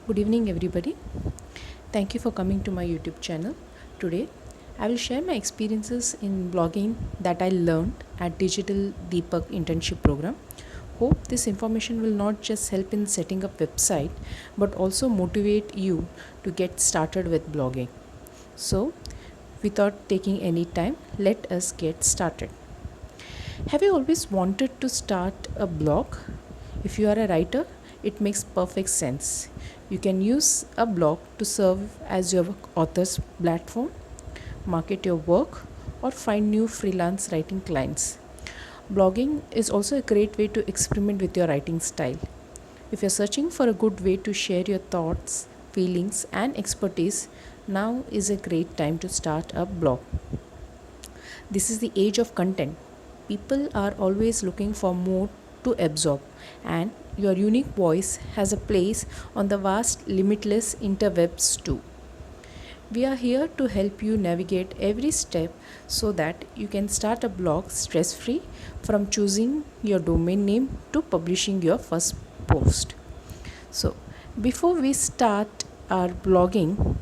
Good evening, everybody. Thank you for coming to my YouTube channel. Today, I will share my experiences in blogging that I learned at Digital Deepak internship program. Hope this information will not just help in setting up website but also motivate you to get started with blogging. So, without taking any time, let us get started. Have you always wanted to start a blog? If you are a writer, it makes perfect sense. You can use a blog to serve as your author's platform, market your work, or find new freelance writing clients. Blogging is also a great way to experiment with your writing style. If you're searching for a good way to share your thoughts, feelings, and expertise, now is a great time to start a blog. This is the age of content. People are always looking for more to absorb, and your unique voice has a place on the vast, limitless interwebs too. We are here to help you navigate every step so that you can start a blog stress free from choosing your domain name to publishing your first post. So, before we start our blogging,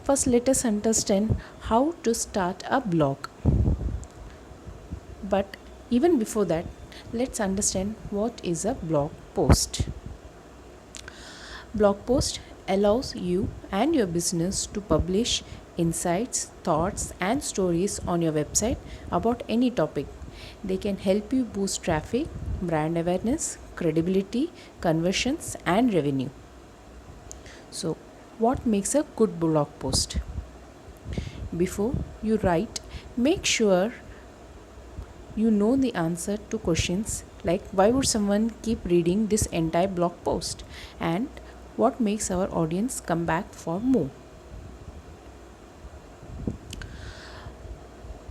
first let us understand how to start a blog. But even before that, let's understand what is a blog post. Blog post allows you and your business to publish insights, thoughts, and stories on your website about any topic. They can help you boost traffic, brand awareness, credibility, conversions, and revenue. So, what makes a good blog post? Before you write, make sure you know the answer to questions like why would someone keep reading this entire blog post and what makes our audience come back for more.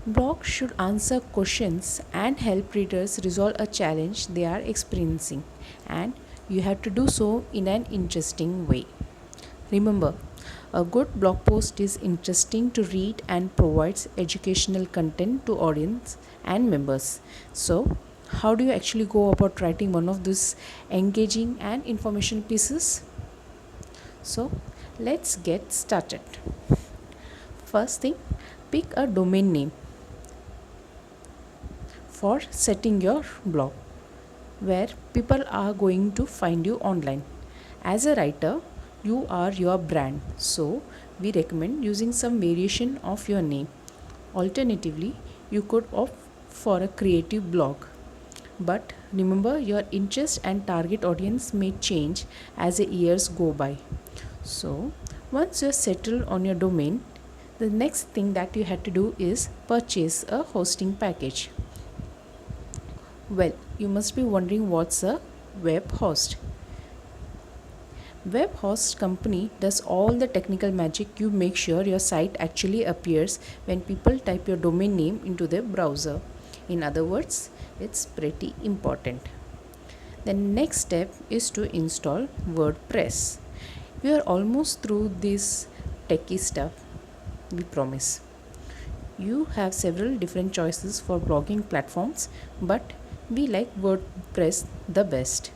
Blogs should answer questions and help readers resolve a challenge they are experiencing, and you have to do so in an interesting way. Remember, a good blog post is interesting to read and provides educational content to audience and members. So, how do you actually go about writing one of these engaging and information pieces? So, let's get started. First thing, pick a domain name for setting your blog where people are going to find you online. As a writer, you are your brand, so we recommend using some variation of your name. Alternatively, you could opt for a creative blog. But remember, your interest and target audience may change as the years go by. So, once you're settled on your domain, the next thing that you had to do is purchase a hosting package. Well, you must be wondering what's a web host. Web host company does all the technical magic. You make sure your site actually appears when people type your domain name into their browser. In other words, it's pretty important. The next step is to install WordPress. We are almost through this techie stuff, we promise. You have several different choices for blogging platforms, but we like WordPress the best.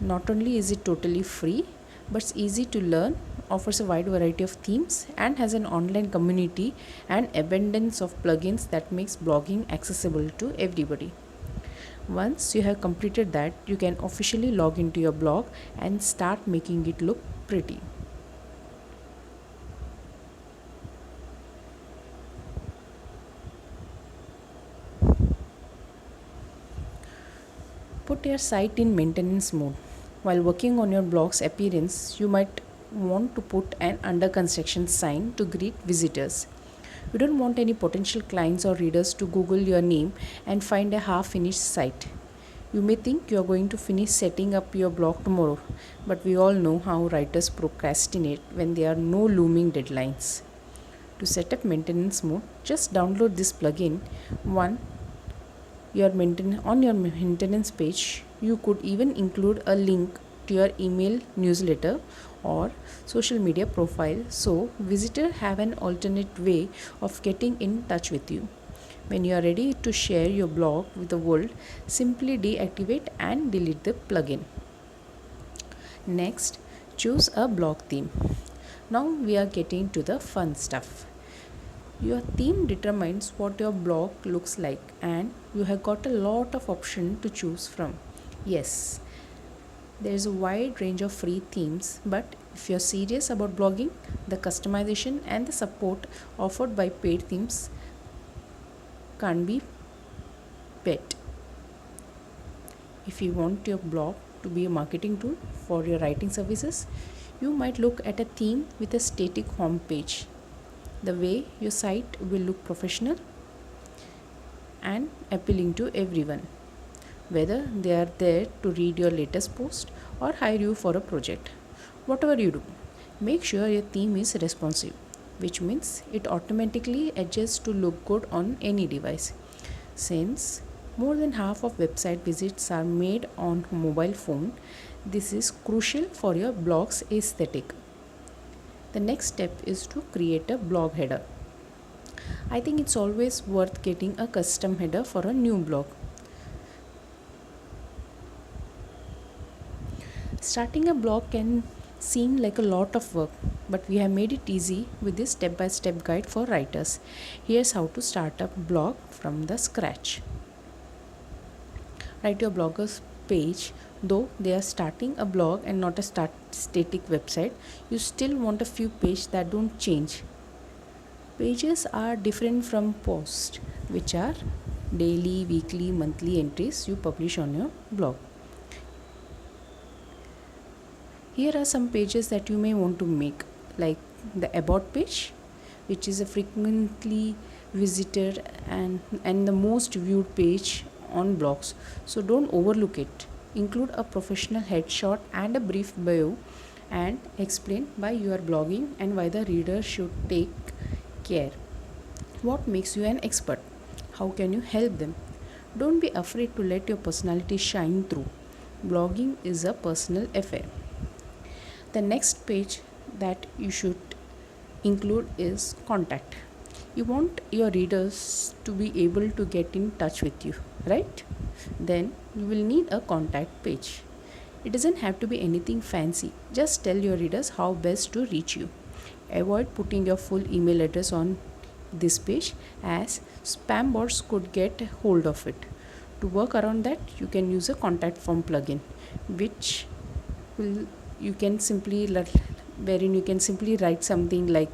Not only is it totally free, but it's easy to learn, offers a wide variety of themes, and has an online community and abundance of plugins that makes blogging accessible to everybody. Once you have completed that, you can officially log into your blog and start making it look pretty. Put your site in maintenance mode. While working on your blog's appearance, you might want to put an under construction sign to greet visitors. You don't want any potential clients or readers to Google your name and find a half finished site. You may think you are going to finish setting up your blog tomorrow, but we all know how writers procrastinate when there are no looming deadlines. To set up maintenance mode, just download this plugin. One on your maintenance page, you could even include a link to your email newsletter or social media profile so visitors have an alternate way of getting in touch with you. When you are ready to share your blog with the world, simply deactivate and delete the plugin. Next, Choose a blog theme. Now we are getting to the fun stuff. Your theme determines what your blog looks like, and you have got a lot of options to choose from. Yes, there is a wide range of free themes, but if you're serious about blogging, the customization and the support offered by paid themes can't be beat. If you want your blog to be a marketing tool for your writing services, you might look at a theme with a static home page. The way your site will look professional and appealing to everyone, whether they are there to read your latest post or hire you for a project. Whatever you do, make sure your theme is responsive, which means it automatically adjusts to look good on any device. Since more than half of website visits are made on mobile phone, this is crucial for your blog's aesthetic. The next step is to create a blog header. I think it's always worth getting a custom header for a new blog. Starting a blog can seem like a lot of work, but we have made it easy with this step-by-step guide for writers. Here's how to start a blog from the scratch. Write your blogger's page. Though they are starting a blog and not a static website, you still want a few pages that don't change. Pages are different from posts, which are daily, weekly, monthly entries you publish on your blog. Here are some pages that you may want to make, like the about page, which is a frequently visited and the most viewed page on blogs. So don't overlook it. Include a professional headshot and a brief bio, and explain why you are blogging and why the reader should take care. What makes you an expert? How can you help them? Don't be afraid to let your personality shine through. Blogging is a personal affair. The next page that you should include is contact. You want your readers to be able to get in touch with you, right? Then you will need a contact page. It doesn't have to be anything fancy. Just tell your readers how best to reach you. Avoid putting your full email address on this page, as spam bots could get hold of it. To work around that, you can use a contact form plugin, which will you can simply wherein you can simply write something like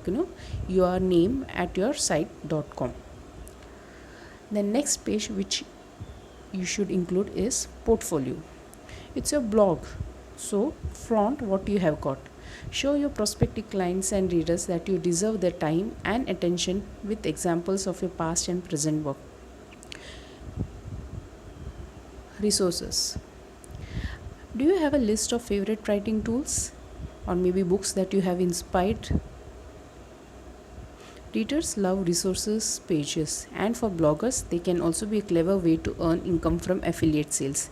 your name at your site.com. The next page which you should include is portfolio. It's your blog, so flaunt what you have got. Show your prospective clients and readers that you deserve their time and attention with examples of your past and present work. Resources. Do you have a list of favorite writing tools, or maybe books that you have inspired? Readers love resources pages, and for bloggers, they can also be a clever way to earn income from affiliate sales.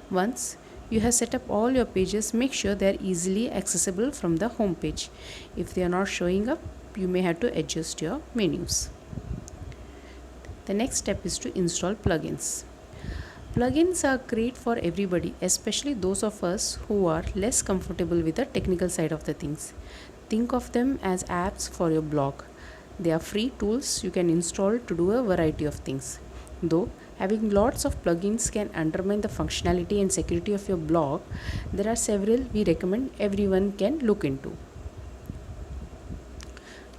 Once you have set up all your pages, make sure they are easily accessible from the home page. If they are not showing up, you may have to adjust your menus. The next step is to install plugins. Plugins are great for everybody, especially those of us who are less comfortable with the technical side of the things. Think of them as apps for your blog. They are free tools you can install to do a variety of things. Though having lots of plugins can undermine the functionality and security of your blog, there are several we recommend everyone can look into.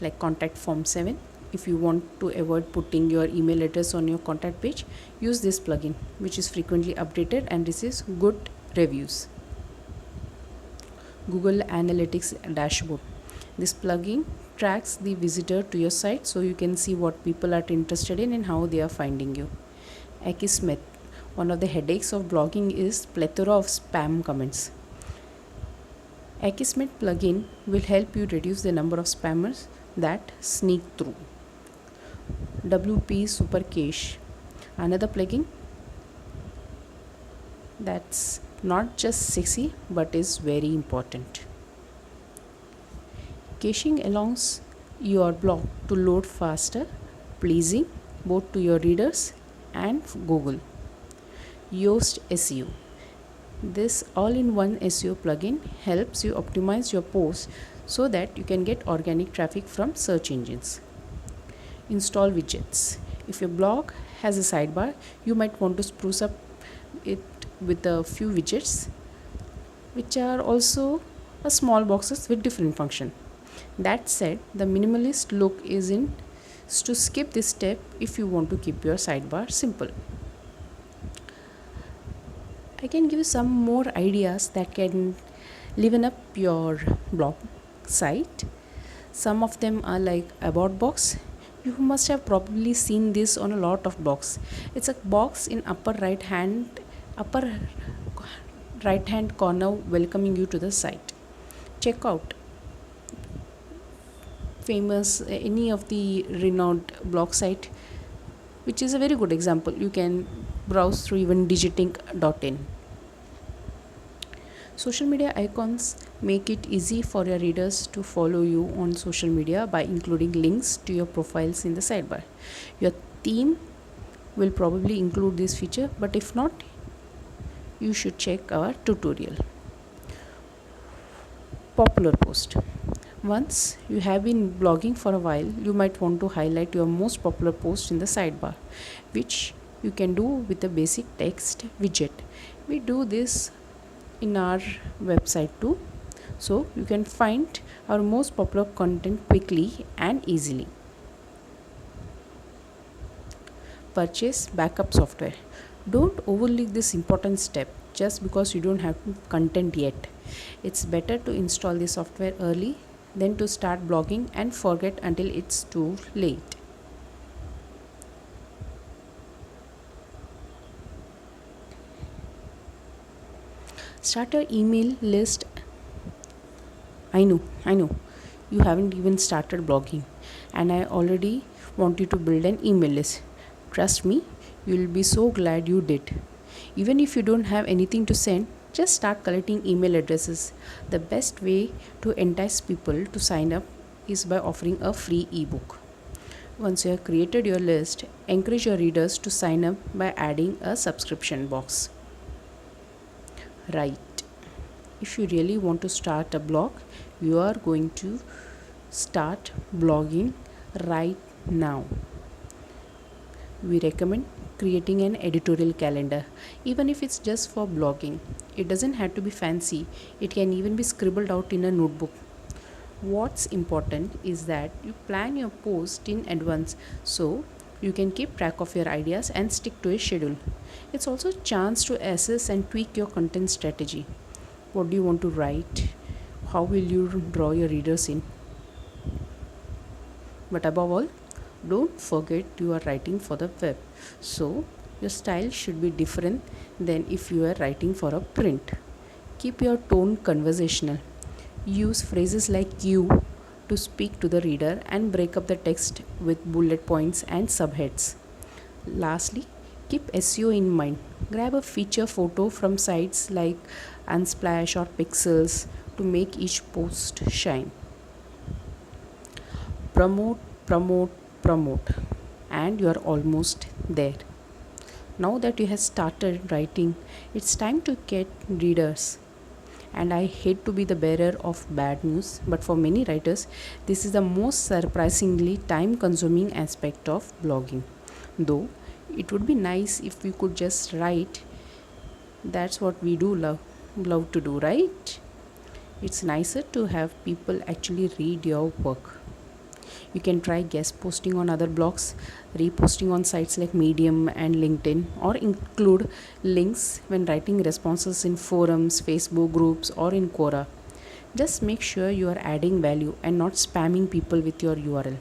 Like Contact Form 7. If you want to avoid putting your email address on your contact page, use this plugin, which is frequently updated and receives good reviews. Google Analytics Dashboard. This plugin tracks the visitor to your site, so you can see what people are interested in and how they are finding you. Akismet. One of the headaches of blogging is plethora of spam comments. Akismet plugin will help you reduce the number of spammers that sneak through. WP Super Cache. Another plugin that's not just sexy but is very important. Caching allows your blog to load faster, pleasing both to your readers and Google. Yoast SEO. This all-in-one SEO plugin helps you optimize your posts so that you can get organic traffic from search engines. Install widgets. If your blog has a sidebar, you might want to spruce up it with a few widgets, which are also a small boxes with different function. That said, the minimalist look is to skip this step if you want to keep your sidebar simple. I can give you some more ideas that can liven up your blog site. Some of them are like about box. You must have probably seen this on a lot of blogs. It's a box in upper right hand corner welcoming you to the site. Check out famous any of the renowned blog site, which is a very good example. You can browse through even digitink.in. Social media icons make it easy for your readers to follow you on social media by including links to your profiles in the sidebar. Your theme will probably include this feature, but if not, you should check our tutorial. Popular post. Once you have been blogging for a while, you might want to highlight your most popular post in the sidebar, which you can do with a basic text widget. We do this in our website too, so you can find our most popular content quickly and easily. Purchase backup software. Don't overlook this important step just because you don't have content yet. It's better to install the software early than to start blogging and forget until it's too late. Start your email list. I know. You haven't even started blogging, and I already want you to build an email list. Trust me, you'll be so glad you did. Even if you don't have anything to send, just start collecting email addresses. The best way to entice people to sign up is by offering a free ebook. Once you have created your list, encourage your readers to sign up by adding a subscription box. Right. If you really want to start a blog, you are going to start blogging right now. We recommend creating an editorial calendar, even if it's just for blogging. It doesn't have to be fancy, it can even be scribbled out in a notebook. What's important is that you plan your post in advance so you can keep track of your ideas and stick to a schedule. It's also a chance to assess and tweak your content strategy. What do you want to write? How will you draw your readers in? But above all, don't forget you are writing for the web. So, your style should be different than if you are writing for a print. Keep your tone conversational. Use phrases like you to speak to the reader and break up the text with bullet points and subheads. Lastly, keep SEO in mind. Grab a feature photo from sites like Unsplash or Pixels to make each post shine. Promote, promote, promote, and you are almost there. Now that you have started writing, it's time to get readers. And I hate to be the bearer of bad news, but for many writers, this is the most surprisingly time consuming aspect of blogging. Though it would be nice if we could just write. That's what we do love to do, right? It's nicer to have people actually read your work. You can try guest posting on other blogs, reposting on sites like Medium and LinkedIn, or include links when writing responses in forums, Facebook groups, or in Quora. Just make sure you are adding value and not spamming people with your URL.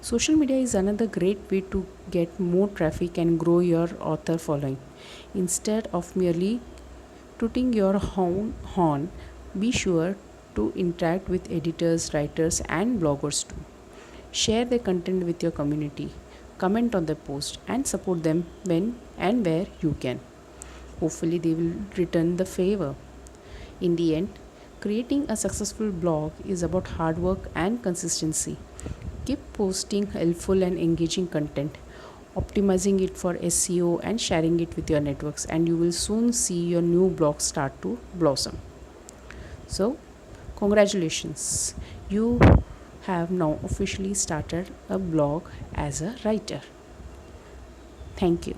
Social media is another great way to get more traffic and grow your author following. Instead of merely tooting your horn, be sure to interact with editors, writers, and bloggers too. Share their content with your community, comment on their post, and support them when and where you can. Hopefully, they will return the favor. In the end, creating a successful blog is about hard work and consistency. Keep posting helpful and engaging content. optimizing it for SEO and sharing it with your networks, and you will soon see your new blog start to blossom. So congratulations, you have now officially started a blog as a writer. Thank you.